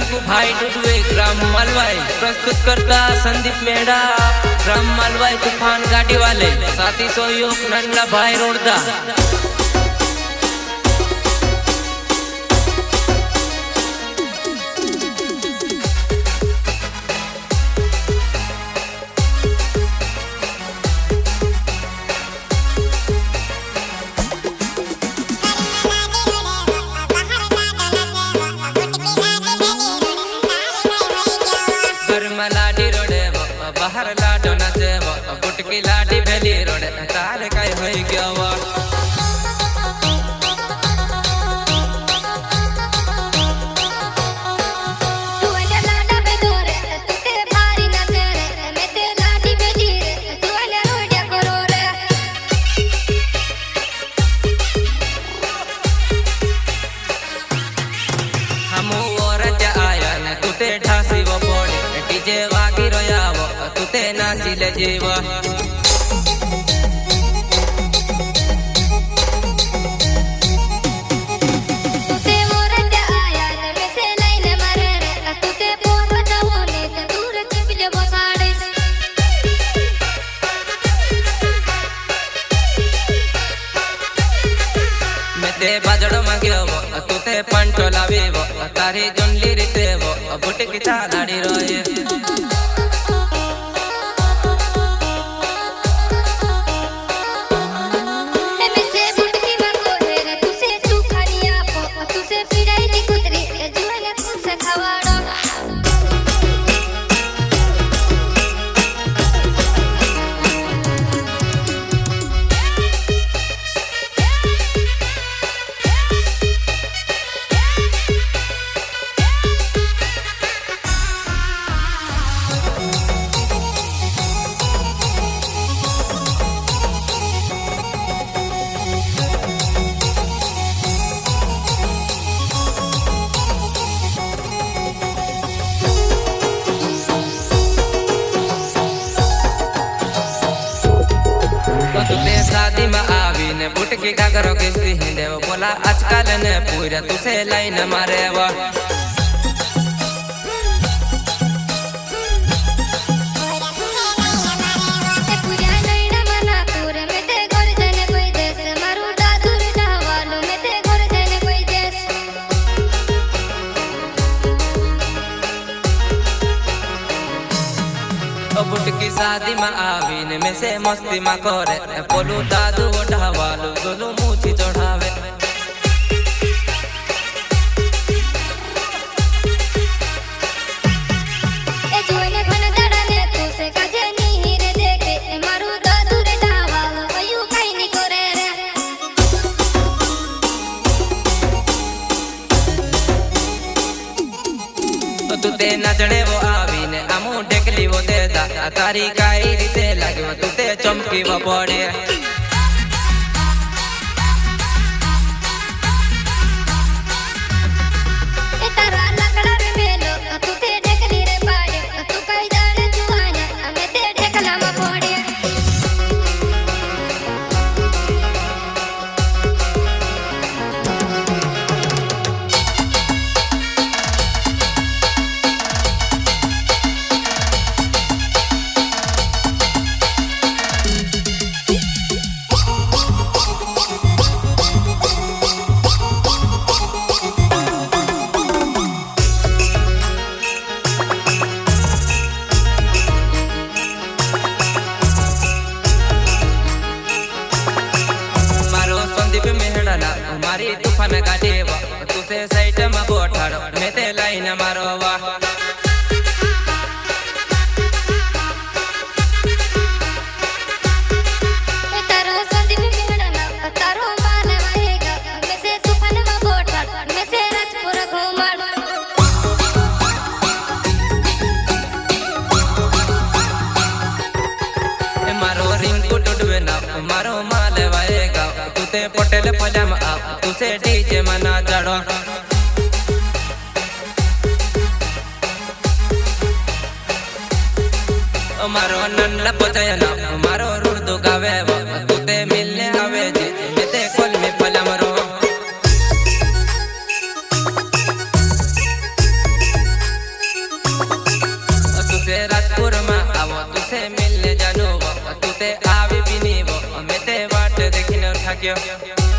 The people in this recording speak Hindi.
रिंकू भाई डुडवे ग्राम मालवाई प्रस्तुत करता संदीप मेहड़ा ग्राम मालवाई तूफान गाड़ी वाले साथी सहयोग नंदा भाई रोडदा। लाडी रोडे बाहर लाडो नाचे गुटकी लाडी भेली रोडे तारे काय होई गया नाचिले जीवा बाजड़ो मांग्यो तुते पंटो लावेवो तारी जुंडली रीतेवो बुटकी चालाड़ी रोए शादी में आवी ने बुटकी का करो किसी हिंदे वो बोला आजकल ने पूरा तुसे लाइन मारे वो बुटकी शादी में आवी ने में से मस्ती में करे पोलू दादू उठावालू गोलू मूछी चढ़ावे तुते नचने वो आवी ने अमू ढेकली वो दे दा तारी काई रीते लगे वो तुते चमकी वो पड़े मारी तूफान गाड़ी तुसे साइड में बोठाड़ो मैं ते लाइन मारो वा मारो रिंकू डुडवे ना मारो माल वाएगा तुते पटेल पजामा तुसे डीजे मना चढ़ो मारो नन्ना पोचयना मारो रुर्दू गावे तुते मिलने आवे जी मेते कोल में पलमरो से राजपुर में आवो तुसे मिलने जानो वो तू ते आवे भी नहीं वो मैं ते बाट देखने थक्यो।